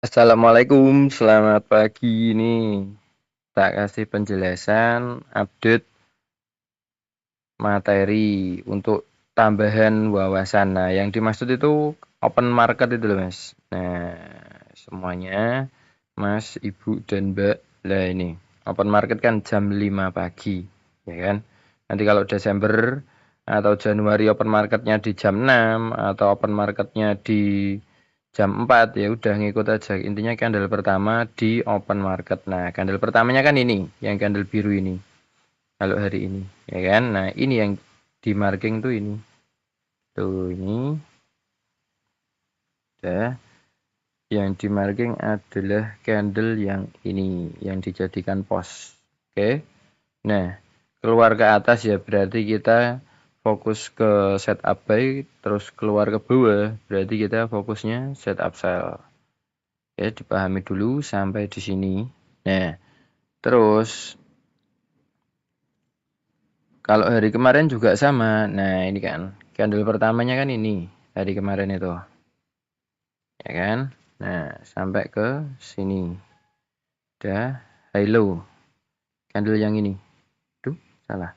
Assalamualaikum, selamat pagi nih. Tak kasih penjelasan update materi untuk tambahan wawasan. Nah, yang dimaksud itu open market itu loh, Mas. Nah, semuanya Mas, Ibu, dan Mbak. Lah ini, open market kan jam 5 pagi, ya kan? Nanti kalau Desember atau Januari open marketnya di jam 6 atau open marketnya di jam 4 ya udah ngikut aja. Intinya candle pertama di open market. Nah, candle pertamanya kan ini, yang candle biru ini. Kalau hari ini, ya kan? Nah, ini yang di marking tuh ini. Tuh ini udah yang di marking adalah candle yang ini yang dijadikan pos. Oke. Nah, keluar ke atas ya berarti kita fokus ke setup buy, terus keluar ke bawah berarti kita fokusnya setup sell. Ya, dipahami dulu sampai di sini. Nah, terus kalau hari kemarin juga sama. Nah, ini kan candle pertamanya kan ini hari kemarin itu, ya kan? Nah, sampai ke sini. Udah high low. Candle yang ini. Tuh, salah.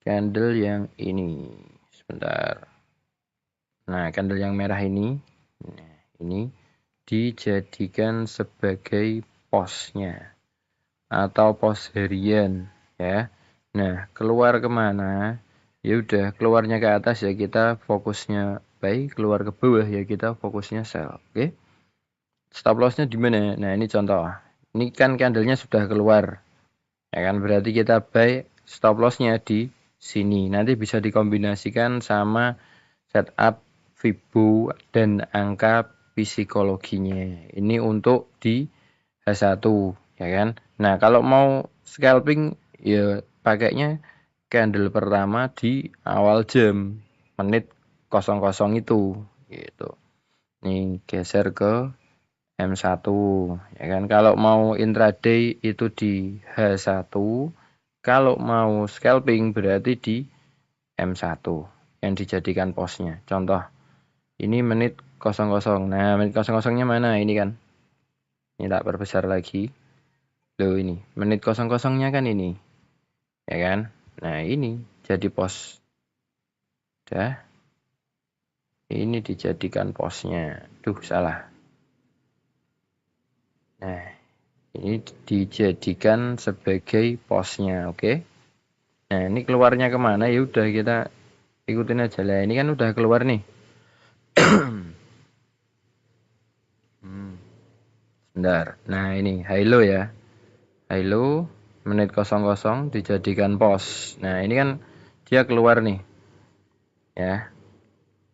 Candle yang ini. Sebentar. Nah, candle yang merah ini. Nah, ini dijadikan sebagai posnya atau pos harian, ya. Nah, keluar kemana? Ya udah, keluarnya ke atas ya kita fokusnya buy, keluar ke bawah ya kita fokusnya sell. Oke. Stop lossnya di mana? Nah, ini contoh. Ini kan candlenya sudah keluar. Ya kan berarti kita buy, stop lossnya di sini. Nanti bisa dikombinasikan sama setup Fibo dan angka psikologinya. Ini untuk di H1, ya kan? Nah, kalau mau scalping ya pakainya candle pertama di awal jam menit 00 itu gitu. Nih geser ke M1, ya kan? Kalau mau intraday itu di H1, kalau mau scalping berarti di M1 yang dijadikan posnya. Contoh, ini menit 00. Nah, menit 00-nya mana? Ini kan. Ini tak perbesar lagi. Loh ini, menit 00-nya kan ini, ya kan? Nah, ini jadi pos. Dah, ini dijadikan posnya. Duh, salah. Nah, ini dijadikan sebagai posnya, oke? Nah, ini keluarnya kemana? Ya udah kita ikutin aja lah. Ini kan udah keluar nih. Bentar. Nah, ini high low ya. High low menit 00 dijadikan pos. Nah, ini kan dia keluar nih. Ya.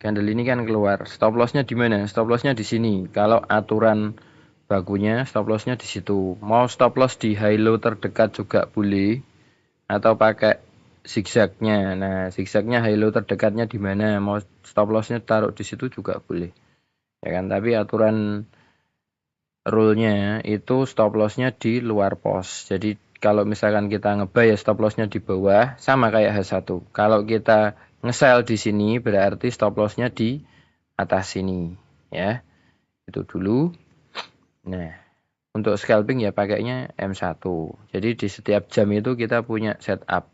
Candle ini kan keluar. Stop lossnya di mana? Stop lossnya di sini. Kalau aturan bakunya stop lossnya di situ. Mau stop loss di high low terdekat juga boleh atau pakai zigzagnya. Nah, zigzagnya high low terdekatnya di mana? Mau stop lossnya taruh di situ juga boleh. Ya kan? Tapi aturan rule-nya itu stop loss-nya di luar pos. Jadi kalau misalkan kita nge-buy ya stop loss-nya di bawah sama kayak H1. Kalau kita nge-sell di sini berarti stop loss-nya di atas sini, ya. Itu dulu. Nah, untuk scalping ya pakainya M1. Jadi di setiap jam itu kita punya setup.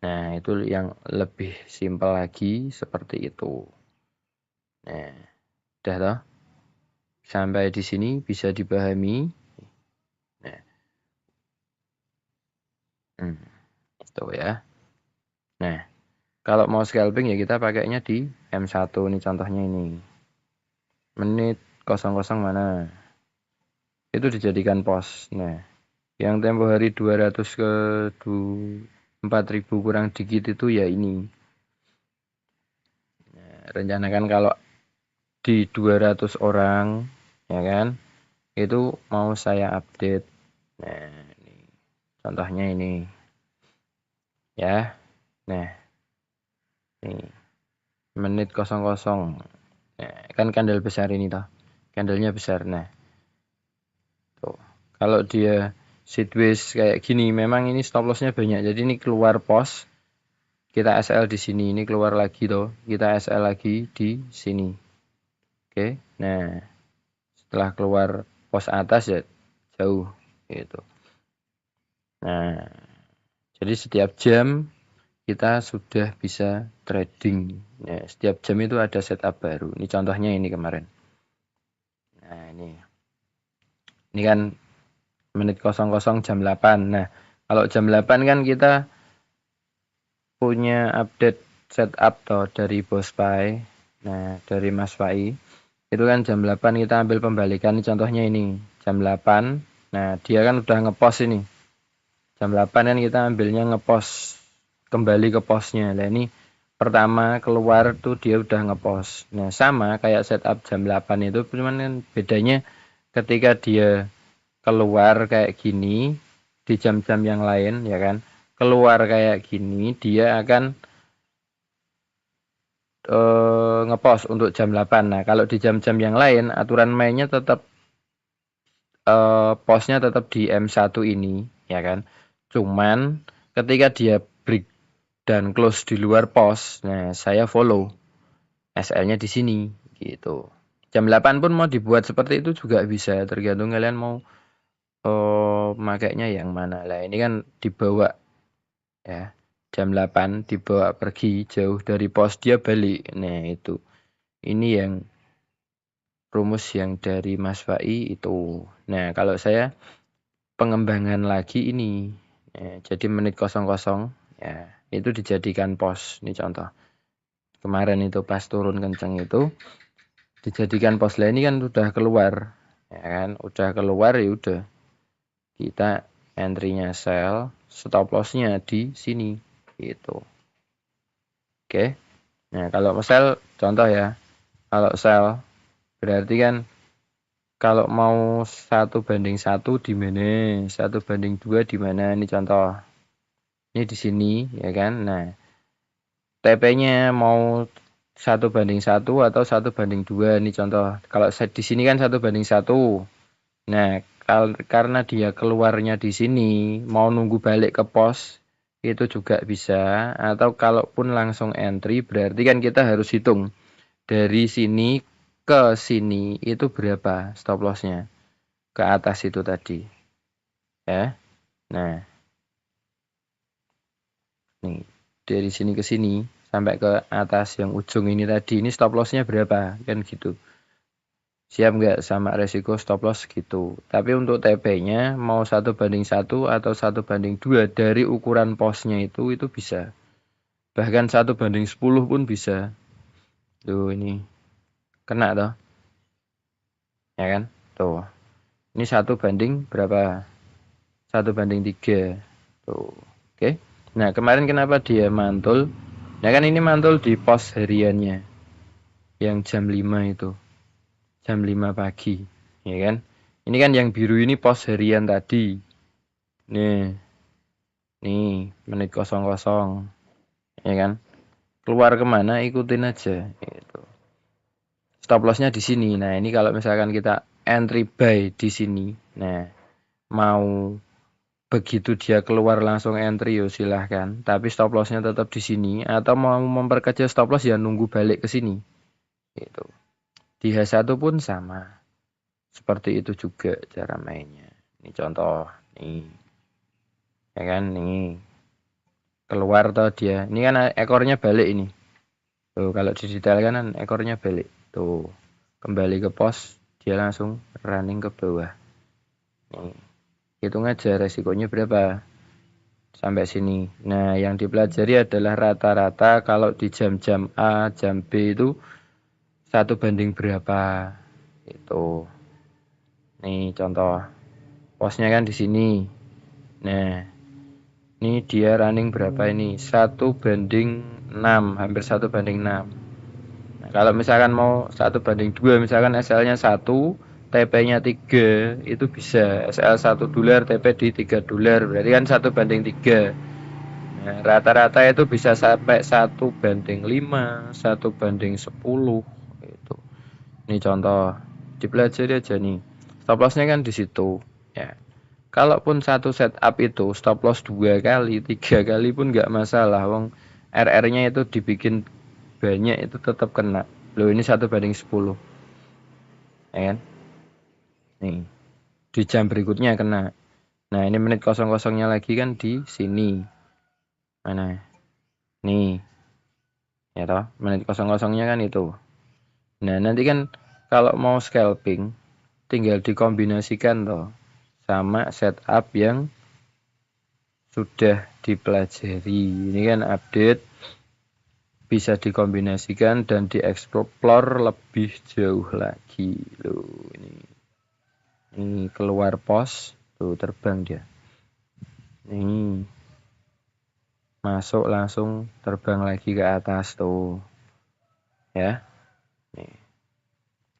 Nah, itu yang lebih simpel lagi seperti itu. Nah, udah toh? Sampai di sini bisa dipahami. Nah, itu ya. Nah, kalau mau scalping ya kita pakainya di M1 nih contohnya ini. Menit 00 mana? Itu dijadikan pos. Nah, yang tempo hari 200 ke 4000 kurang dikit itu ya ini. Nah, rencanakan kalau di 200 orang ya kan, itu mau saya update. Nah, ini contohnya ini ya. Nah, ini menit 00. Nah, kan candle besar ini toh. Candlenya besar. Nah, tuh. Kalau dia sideways kayak gini, memang ini stop lossnya banyak. Jadi ini keluar pos, kita SL di sini. Ini keluar lagi tuh, kita SL lagi di sini. Oke. Nah, setelah keluar pos atas ya jauh gitu. Nah, jadi setiap jam kita sudah bisa trading. Nah, setiap jam itu ada setup baru. Ini contohnya ini kemarin. Nah, ini kan menit 00 jam 8. Nah, kalau jam 8 kan kita punya update setup toh dari Bos Pai. Nah, dari Mas Pai. Itu kan jam 8 kita ambil pembalikan. Ini contohnya ini, jam 8. Nah, dia kan udah ngepost ini. Jam 8 kan kita ambilnya ngepost kembali ke posnya. Nah, ini pertama keluar tuh dia udah ngepost. Nah, sama kayak setup jam 8 itu, cuman kan bedanya ketika dia keluar kayak gini di jam-jam yang lain ya kan. Keluar kayak gini dia akan ngepost untuk jam 8. Nah, kalau di jam-jam yang lain aturan mainnya tetap postnya tetap di M1 ini ya kan. Cuman ketika dia break dan close di luar pos, nah saya follow SL-nya di sini gitu. Jam 8 pun mau dibuat seperti itu juga bisa, tergantung kalian mau makainya yang mana. Lah ini kan dibawa ya. Jam 8 dibawa pergi jauh dari pos dia balik. Nah, itu. Ini yang rumus yang dari Mas Fai itu. Nah, kalau saya pengembangan lagi ini. Ya, jadi menit 00 ya, itu dijadikan pos. Ini contoh. Kemarin itu pas turun kenceng itu dijadikan pos. Lah ini kan udah keluar. Ya kan, udah keluar ya udah. Kita entry-nya sell, stop loss-nya di sini gitu. Oke. Nah, kalau sell contoh ya. Kalau sell berarti kan kalau mau 1:1 di mana, 1:2 di mana, ini contoh. Ini di sini ya kan. Nah, TP-nya mau 1:1 atau 1:2 ini contoh. Kalau di sini kan 1:1. Nah, karena dia keluarnya di sini mau nunggu balik ke pos itu juga bisa, atau kalaupun langsung entry berarti kan kita harus hitung dari sini ke sini itu berapa stop loss-nya ke atas itu tadi ya. Nah, nih dari sini ke sini sampai ke atas yang ujung ini tadi, ini stop loss-nya berapa kan gitu. Siap nggak sama resiko stop loss gitu. Tapi untuk TP-nya mau 1:1 atau 1:2 dari ukuran posnya itu bisa. Bahkan 1:10 pun bisa. Tuh ini kena toh. Ya kan? Tuh. Ini 1 banding berapa? 1:3. Tuh. Oke. Nah, kemarin kenapa dia mantul? Nah, kan ini mantul di pos hariannya. Yang jam 5 itu. Jam 5 pagi, ya kan? Ini kan yang biru ini pos harian tadi. Nih menit 00, ya kan? Keluar kemana ikutin aja. Gitu. Stop lossnya di sini. Nah, ini kalau misalkan kita entry buy di sini, nah mau begitu dia keluar langsung entry yo silahkan. Tapi stop lossnya tetap di sini. Atau mau memperkecil stop loss ya nunggu balik ke sini. Gitu. Di H1 pun sama. Seperti itu juga cara mainnya. Ini contoh nih. Ya kan nih. Keluar toh dia. Ini kan ekornya balik ini. Tuh kalau di detail kan ekornya balik. Tuh. Kembali ke pos, dia langsung running ke bawah. Nih. Hitung aja resikonya berapa. Sampai sini. Nah, yang dipelajari adalah rata-rata kalau di jam-jam A, jam B itu 1 banding berapa. Itu. Nih contoh. Posnya kan di sini. Nah, ini dia running berapa ini? 1:6, hampir 1:6. Nah, kalau misalkan mau 1:2, misalkan SL-nya 1, TP-nya 3, itu bisa. SL $1, TP di $3, berarti kan 1:3. Nah, rata-rata itu bisa sampai 1:5, 1:10 itu. Ini contoh, dipelajari aja nih. Stop loss-nya kan di situ, ya. Kalaupun satu setup itu stop loss 2 kali, 3 kali pun nggak masalah. Wong RR-nya itu dibikin banyak itu tetap kena. Loh ini 1:10. Ya kan? Nih, di jam berikutnya kena. Nah, ini menit kosong-kosongnya lagi kan di sini. Mana? Nih. Ya toh, menit kosong-kosongnya kan itu. Nah, nanti kan kalau mau scalping tinggal dikombinasikan toh sama setup yang sudah dipelajari. Ini kan update bisa dikombinasikan dan dieksplor lebih jauh lagi loh. Ini keluar pos tuh, terbang dia. Ini masuk langsung terbang lagi ke atas tuh ya.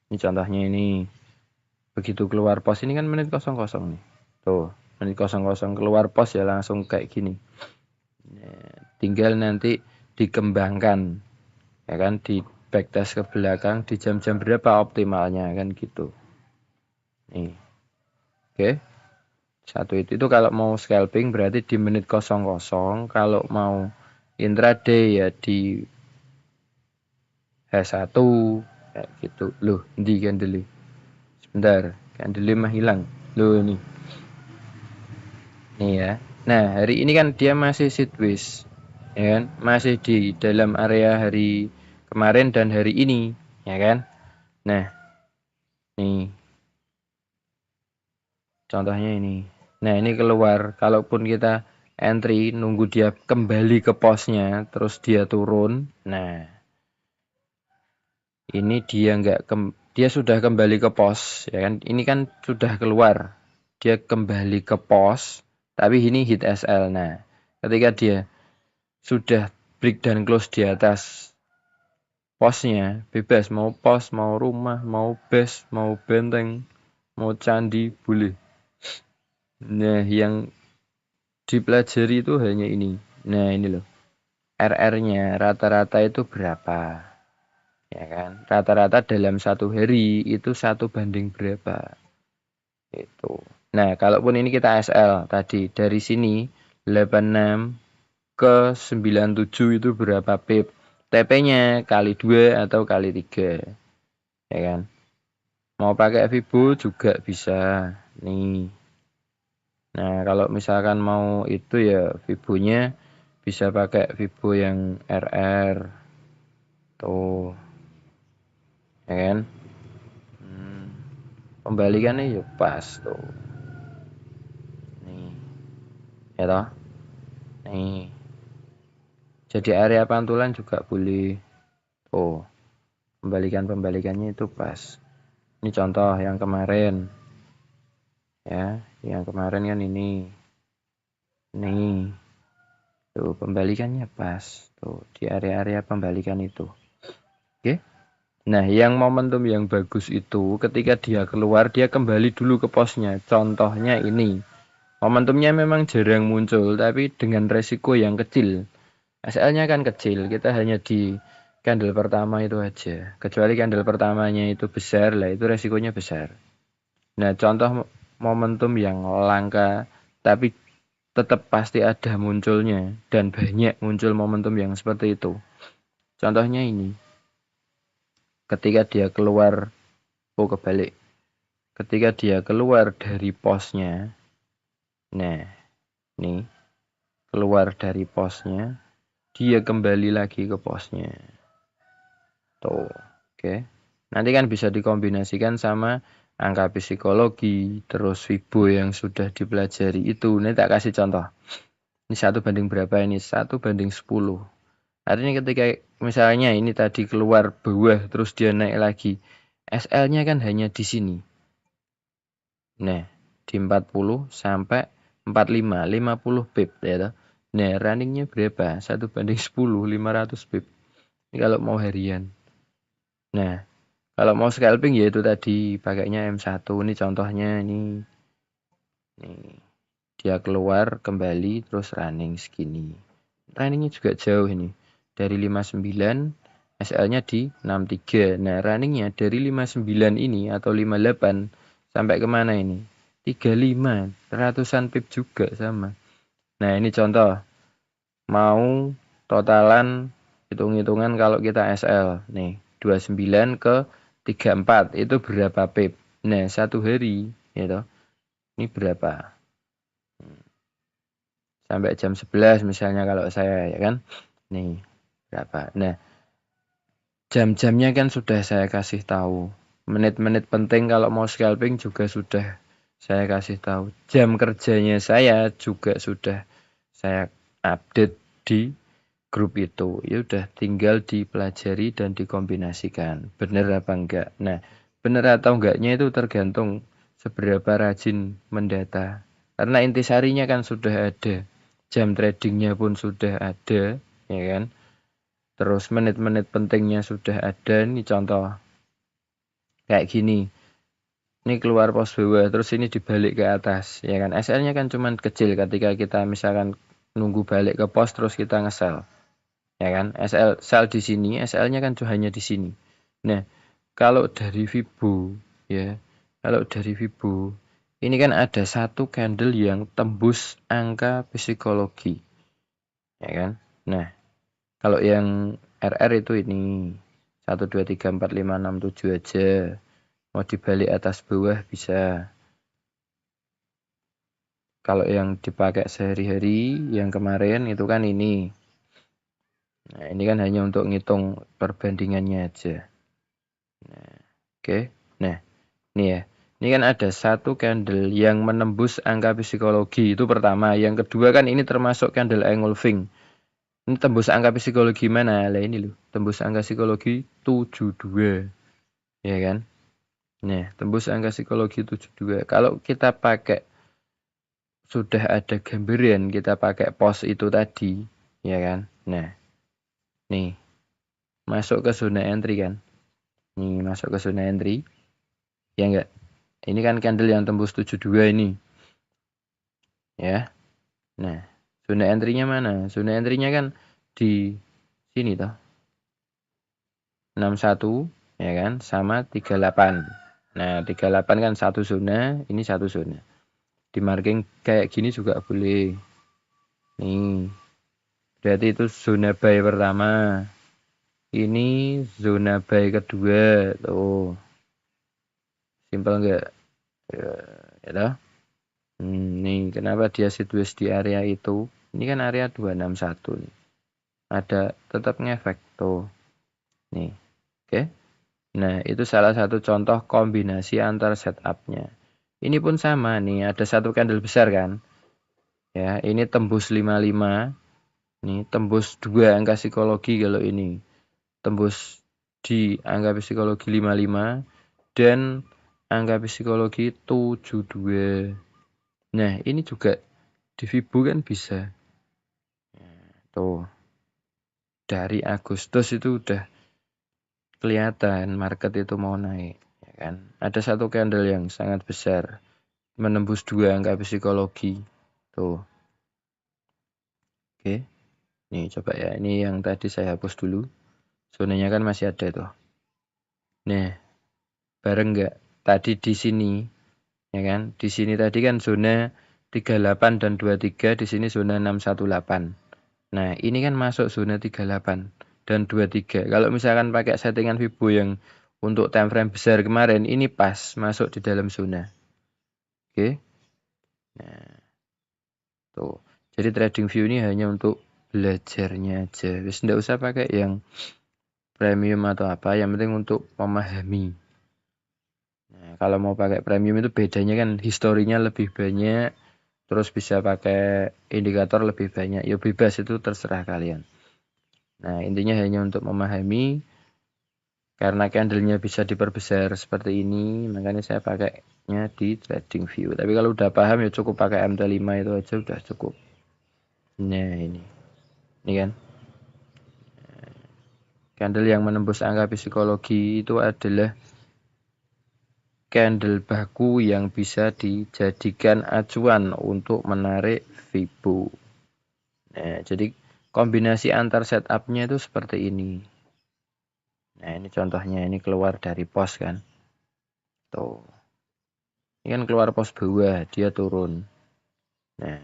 Ini contohnya ini. Begitu keluar pos ini kan menit 00 nih. Tuh, menit 00 keluar pos ya langsung kayak gini. Tinggal nanti dikembangkan ya kan, di backtest ke belakang di jam-jam berapa optimalnya kan gitu. Nih. Oke. Satu itu kalau mau scalping berarti di menit 00, kalau mau intraday ya di H1 kayak gitu. Loh, di candle. Sebentar, candle mah hilang. Loh ini. Nih ya. Nah, hari ini kan dia masih sideways. Ya kan? Masih di dalam area hari kemarin dan hari ini, ya kan? Nah, nih. Contohnya ini. Nah, ini keluar. Kalaupun kita entry nunggu dia kembali ke posnya, terus dia turun. Nah, ini dia dia sudah kembali ke pos, ya kan? Ini kan sudah keluar. Dia kembali ke pos, tapi ini hit SL. Nah, ketika dia sudah break dan close di atas posnya, bebas mau pos, mau rumah, mau base, mau benteng, mau candi, boleh. Nah, yang dipelajari itu hanya ini. Nah, ini loh. RR-nya rata-rata itu berapa? Ya kan? Rata-rata dalam satu hari itu 1 banding berapa? Itu. Nah, kalaupun ini kita SL tadi dari sini 86 ke 97 itu berapa pip? TP-nya kali 2 atau kali 3. Ya kan? Mau pakai Vibo juga bisa. Nih. Nah, kalau misalkan mau itu ya Vibonya bisa pakai Vibo yang RR. Tuh. Ya kan? Pembalikannya ya pas tuh. Nih. Ya toh? Nih. Jadi area pantulan juga boleh. Tuh. Pembalikannya itu pas. Ini contoh yang kemarin. Ya, yang kemarin kan ini. Nih. Tuh, pembalikannya pas. Tuh, di area-area pembalikan itu. Oke. Nah, yang momentum yang bagus itu ketika dia keluar, dia kembali dulu ke posnya. Contohnya ini. Momentumnya memang jarang muncul, tapi dengan resiko yang kecil. SL-nya kan kecil, kita hanya di candle pertama itu aja. Kecuali candle pertamanya itu besar, lah itu resikonya besar. Nah, contoh momentum yang langka, tapi tetap pasti ada munculnya, dan banyak muncul momentum yang seperti itu. Contohnya ini, ketika dia keluar, kebalik. Ketika dia keluar dari posnya, nah, nih, keluar dari posnya, dia kembali lagi ke posnya. Tuh, oke. Nanti kan bisa dikombinasikan sama angka psikologi, terus Fibo yang sudah dipelajari itu. Ini tak kasih contoh. Ini 1 banding berapa ini? 1 banding 10. Artinya ketika misalnya ini tadi keluar bawah, terus dia naik lagi. SL-nya kan hanya di sini. Nah, di 40 sampai 45, 50 pip. Ya, nah, runningnya berapa? 1 banding 10, 500 pip. Ini kalau mau harian. Nah, kalau mau scalping ya itu tadi pakainya M1. Ini contohnya ini. Nih, dia keluar kembali terus running segini. Runningnya juga jauh ini. Dari 59 SL-nya di 63. Nah, runningnya dari 59 ini atau 58 sampai kemana ini? 35. Ratusan pip juga sama. Nah, ini contoh. Mau totalan hitung-hitungan kalau kita SL. Nih, 29 ke 34 itu berapa pip? Nah, 1 hari, ya toh. Ini berapa? Sampai jam 11 misalnya kalau saya, ya kan. Nih, berapa? Nah, jam-jamnya kan sudah saya kasih tahu. Menit-menit penting kalau mau scalping juga sudah saya kasih tahu. Jam kerjanya saya juga sudah saya update di grup itu. Ya udah tinggal dipelajari dan dikombinasikan. Benar apa enggak? Nah, benar atau enggaknya itu tergantung seberapa rajin mendata. Karena intisarinya kan sudah ada. Jam tradingnya pun sudah ada, ya kan? Terus menit-menit pentingnya sudah ada. Ini contoh kayak gini. Ini keluar pos bawah, terus ini dibalik ke atas, ya kan? SL-nya kan cuman kecil ketika kita misalkan nunggu balik ke pos terus kita nge-sell, ya kan? Sell di sini, SL-nya kan hanya di sini. Nah, kalau dari Fibo, ya, kalau dari Fibo, ini kan ada satu candle yang tembus angka psikologi, ya kan? Nah, kalau yang RR itu ini 1, 2, 3, 4, 5, 6, 7 aja. Mau dibalik atas bawah bisa. Kalau yang dipakai sehari-hari, yang kemarin itu kan ini. Nah, ini kan hanya untuk ngitung perbandingannya aja. Nah, oke. Nah, ini ya. Ini kan ada satu candle yang menembus angka psikologi. Itu pertama. Yang kedua kan ini termasuk candle engulfing. Ini tembus angka psikologi mana? Lah ini loh. Tembus angka psikologi 72. Ya kan? Nah, tembus angka psikologi 72. Kalau kita pakai sudah ada gambaran, kita pakai pos itu tadi, ya kan? Nah, nih masuk ke zona entry kan? Nih masuk ke zona entry, ya enggak? Ini kan candle yang tembus 72 ini, ya. Nah, zona entry-nya mana? Zona entry-nya kan di sini toh. 61, ya kan? Sama 38. Nah, 38 kan satu zona, ini satu zona. Di marking kayak gini juga boleh. Nih, berarti itu zona buy pertama. Ini zona buy kedua. Tuh, simpel enggak? Ya toh? Nih, kenapa dia sideways di area itu? Ini kan area 261 nih. Ada tetap ngefek tuh. Nih, oke. Nah, itu salah satu contoh kombinasi antar setupnya. Ini pun sama nih, ada satu candle besar kan? Ya, ini tembus 55. Nih, tembus 2 angka psikologi kalau ini. Tembus di angka psikologi 55 dan angka psikologi 72. Nah, ini juga di Fibo kan bisa. Tuh, dari Agustus itu udah kelihatan market itu mau naik, ya kan? Ada satu candle yang sangat besar menembus 2 angka psikologi. Tuh. Oke. Nih coba ya, ini yang tadi saya hapus dulu. Zonanya kan masih ada tuh. Nah, bareng nggak? Tadi di sini, ya kan? Di sini tadi kan zona 38 dan 23, di sini zona 618. Nah, ini kan masuk zona 38 dan 23. Kalau misalkan pakai settingan Fibo yang untuk time frame besar kemarin, ini pas masuk di dalam zona. Oke. Nah, tuh. Jadi trading view ini hanya untuk belajarnya aja. Wis enggak usah pakai yang premium atau apa, yang penting untuk memahami. Nah, kalau mau pakai premium itu bedanya kan historinya lebih banyak, terus bisa pakai indikator lebih banyak. Ya bebas, itu terserah kalian. Nah, intinya hanya untuk memahami, karena candlenya bisa diperbesar seperti ini, makanya saya pakainya di trading view. Tapi kalau udah paham ya cukup pakai MT5 itu aja udah cukup. Nah, ini kan candle yang menembus angka psikologi itu adalah candle baku yang bisa dijadikan acuan untuk menarik Fibo. Nah, jadi kombinasi antar setupnya itu seperti ini. Nah, ini contohnya, ini keluar dari pos kan. Tuh. Ini kan keluar pos bawah, dia turun. Nah,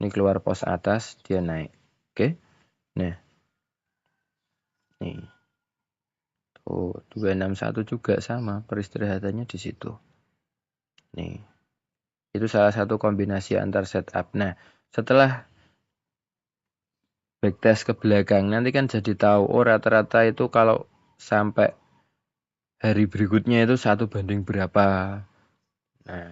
ini keluar pos atas, dia naik. Oke. Nah, nih. Tuh, 261 juga sama, peristirahatannya di situ. Nih, itu salah satu kombinasi antar setup. Nah, setelah backtest ke belakang, nanti kan jadi tahu, oh rata-rata itu kalau sampai hari berikutnya itu 1 banding berapa. Nah,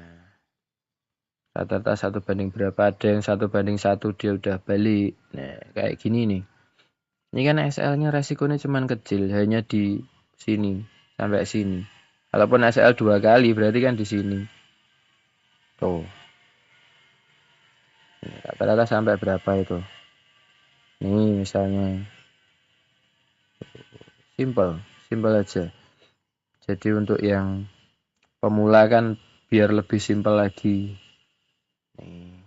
rata-rata 1 banding berapa, ada yang 1 banding 1 dia udah balik. Nah, kayak gini nih. Ini kan SL-nya resikonya cuman kecil, hanya di sini sampai sini. Kalaupun SL 2 kali berarti kan di sini. Tuh. Rata-rata sampai berapa itu? Nih misalnya. Simple aja. Jadi untuk yang pemula kan biar lebih simpel lagi. Nih.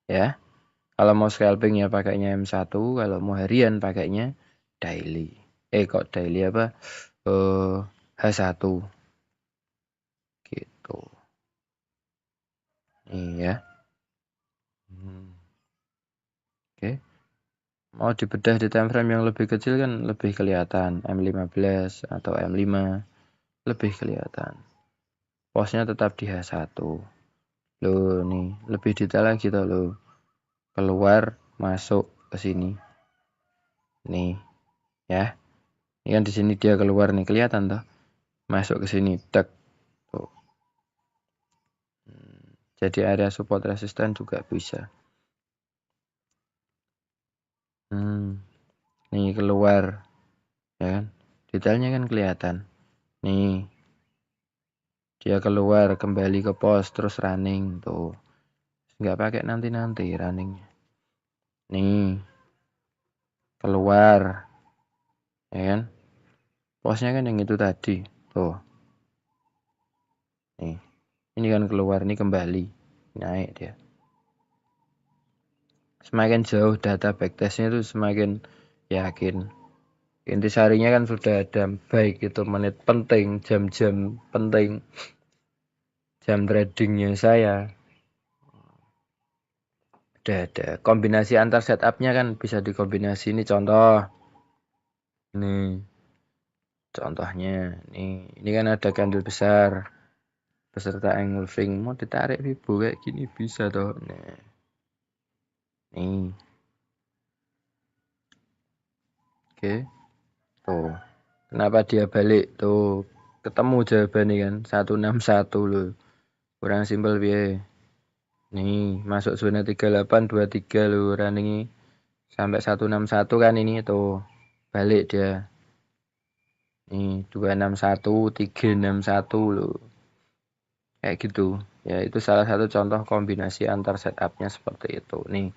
Ya. Kalau mau scalping ya pakainya M1, kalau mau harian pakainya daily. Kok daily apa? H1 gitu. Iya. Oke. Mau dibedah di time frame yang lebih kecil kan lebih kelihatan. M15 atau M5 lebih kelihatan. Posnya tetap di H1. Loh nih, lebih detail lagi tuh loh. Keluar, masuk ke sini. Nih, ya. Ini kan di sini dia keluar nih, kelihatan tuh. Masuk ke sini, tek. Tuh. Jadi area support resisten juga bisa. Nih keluar, ya kan? Detailnya kan kelihatan. Nih, dia keluar kembali ke pos terus running tuh. Nggak pakai nanti runningnya. Nih, keluar, ya kan? Posnya kan yang itu tadi, tuh. Nih, ini kan keluar, ini kembali, naik dia. Semakin jauh data backtestnya itu semakin yakin. Intisarinya kan sudah ada, baik itu menit penting, jam-jam penting, jam tradingnya saya. Ada kombinasi antar setupnya kan bisa dikombinasi. Ini contoh, nih contohnya, ini kan ada candle besar beserta engulfing, mau ditarik ribu kayak gini bisa toh. Nah, nih, oke, tuh, kenapa dia balik tuh? Ketemu jawabannya kan, 161 loh, kurang simpel biaya. Nih masuk zona 3823 loh, running sampai 161 kan, ini tuh balik dia. Nih 261 361 loh. Kayak gitu. Ya, itu salah satu contoh kombinasi antar setupnya seperti itu. Nih.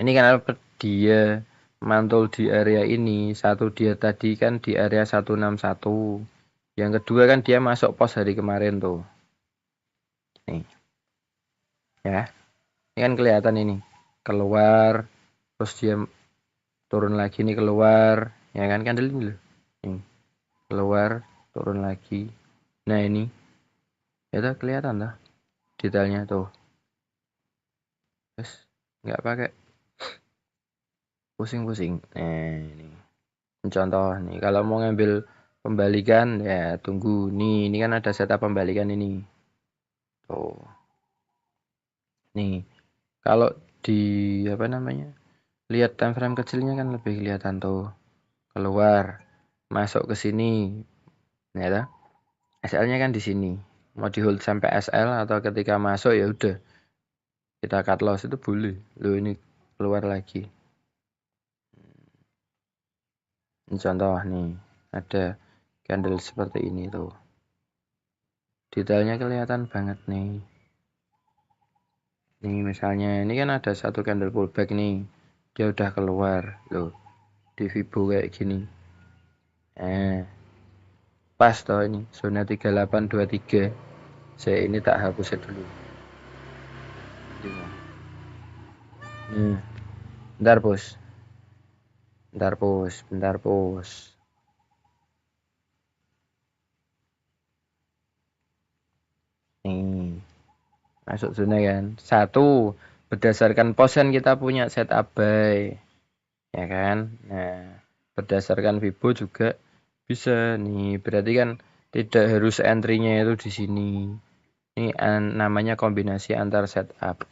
Ini kenapa dia mantul di area ini. Satu, dia tadi kan di area 161. Yang kedua kan dia masuk pos hari kemarin tuh. Nih. Ya. Ini kan kelihatan ini. Keluar, terus dia turun lagi nih, keluar. Ya kan kan ini loh. Nih. Keluar, turun lagi. Nah, ini. Ya tuh kelihatan lah detailnya tuh. Terus nggak pakai pusing-pusing. Nah, ini contoh nih, kalau mau ngambil pembalikan ya tunggu. Ini kan ada setup pembalikan ini. Tuh. Nih, kalau di apa namanya? Lihat time frame kecilnya kan lebih kelihatan tuh. Keluar, masuk ke sini. Ya toh? SL-nya kan di sini. Mau di hold sampai SL atau ketika masuk ya udah. Kita cut loss itu boleh. Loh ini keluar lagi. Ini contoh nih, ada candle seperti ini tuh. Detailnya kelihatan banget nih. Nih misalnya, ini kan ada satu candle pullback nih. Dia udah keluar loh. Di Fibo kayak gini. Pas toh ini, zona 3823. Saya ini tak hapusnya dulu. Bentar bos. Bentar bos. Nih, masuk zona kan. Satu, berdasarkan pos kan kita punya setup buy. Ya kan. Nah, berdasarkan Fibo juga bisa nih. Berarti kan Tidak harus entry-nya itu di sini. Ini namanya kombinasi antar setup.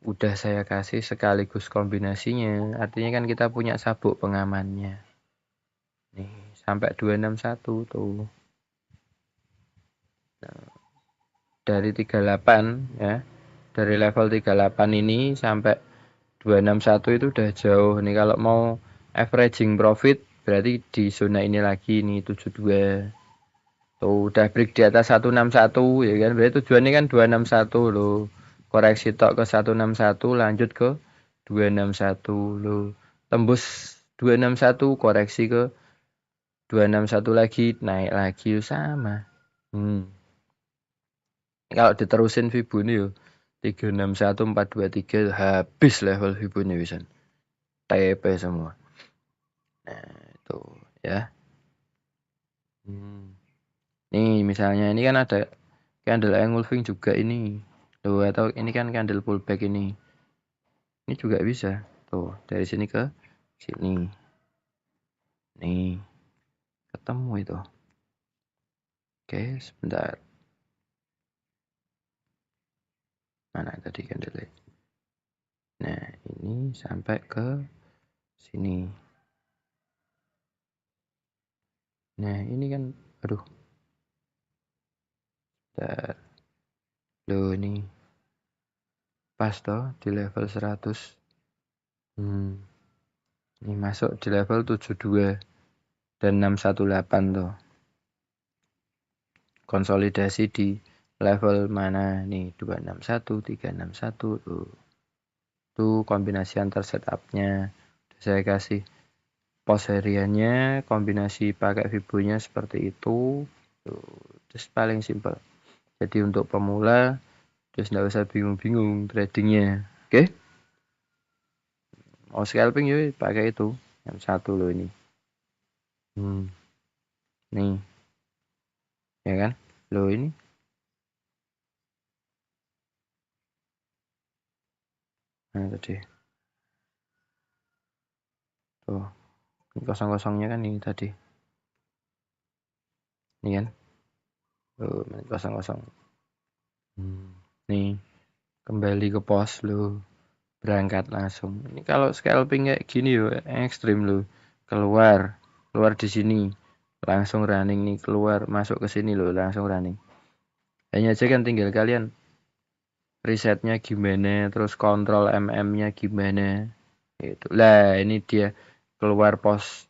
Udah saya kasih sekaligus kombinasinya. Artinya kan kita punya sabuk pengamannya. Nih, sampai 261 tuh. Nah, dari 38 ya. Dari level 38 ini sampai 261 itu udah jauh. Nih kalau mau averaging profit berarti di zona ini lagi nih 72. Tuh udah break di atas 161 ya kan. Berarti tujuannya kan 261 loh. Koreksi tok ke 161 lanjut ke 261 loh. Tembus 261 koreksi ke 261 lagi naik lagi sama. Kalau diterusin Fibo ini yo 361 423 habis level Fibo ini bisa. TP semua. Nah, itu ya. Nih misalnya ini kan ada candle engulfing juga ini. Tuh atau ini kan candle pullback ini. Ini juga bisa. Tuh, dari sini ke sini. Nih. Ketemu itu. Oke, sebentar. Mana tadi candle? Nah, ini sampai ke sini. Nah, ini kan aduh. Bentar. Loh, ini pas toh di level 100. Ini masuk di level 72 dan 618 tuh. Konsolidasi di level mana nih 261 361 tuh. Tuh kombinasi antar setupnya saya kasih pos hariannya kombinasi pakai Fibonya seperti itu tuh. Terus paling simpel. Jadi untuk pemula terus nggak usah bingung-bingung tradingnya. Oke? Mau scalping yuk pakai itu yang satu loh ini. Nih ya kan loh ini nah tadi tuh kosong-kosongnya kan ini tadi ini kan tuh kosong-kosong nih kembali ke pos lo berangkat langsung ini kalau scalping kayak gini yo ekstrim lo keluar di sini langsung running nih keluar masuk ke sini lo langsung running hanya aja kan tinggal kalian risetnya gimana terus kontrol MM-nya gimana itu lah ini dia keluar pos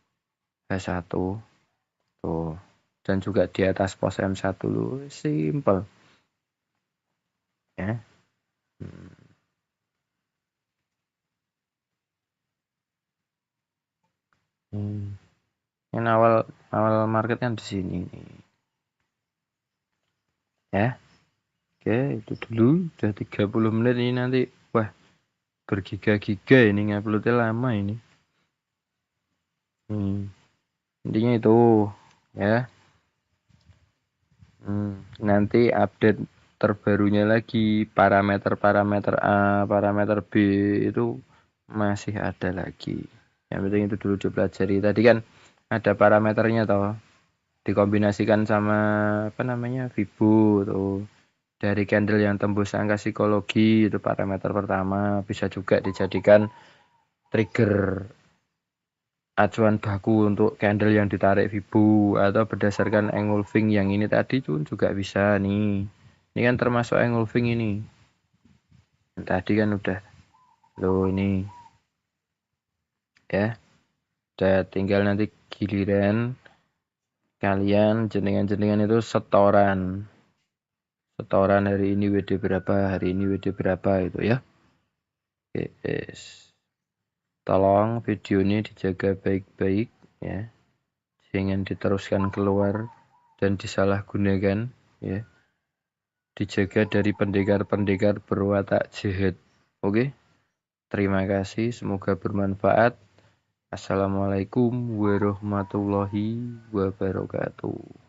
H1 tuh dan juga di atas pos M1 lu simple ya. Yang awal market kan di sini nih. Ya. Oke, itu dulu udah 30 menit ini nanti wah bergiga-giga ini nguploadnya lama ini. Intinya itu ya. Nanti update terbarunya lagi parameter A, parameter B itu masih ada lagi. Yang penting itu dulu dipelajari. Tadi kan ada parameternya toh. Dikombinasikan sama apa namanya? Fibo tuh. Dari candle yang tembus angka psikologi itu parameter pertama, bisa juga dijadikan trigger acuan baku untuk candle yang ditarik Fibo atau berdasarkan engulfing yang ini tadi pun juga bisa nih. Ini kan termasuk engulfing ini. Tadi kan udah loh ini ya. Udah tinggal nanti giliran kalian jenengan-jenengan itu setoran hari ini WD berapa, hari ini WD berapa itu ya. Oke, yes. Tolong video ini dijaga baik-baik ya. Jangan diteruskan keluar dan disalahgunakan ya. Dijaga dari pendekar-pendekar berwatak jahat. Oke. Terima kasih, semoga bermanfaat. Assalamualaikum warahmatullahi wabarakatuh.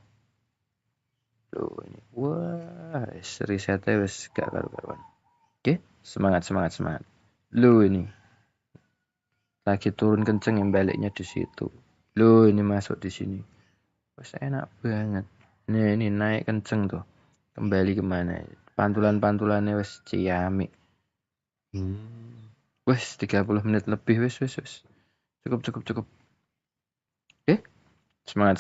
Loh ini. Wah, risetnya wis gak karuan. Oke, semangat. Loh ini. Lagi turun kenceng yang baliknya di situ. Loh ini masuk di sini. Wis enak banget. Nah, ini naik kenceng tuh. Kembali kemana? Pantulan-pantulannya wes ciamik. Wes 30 menit lebih wes. Cukup. Oke. Semangat.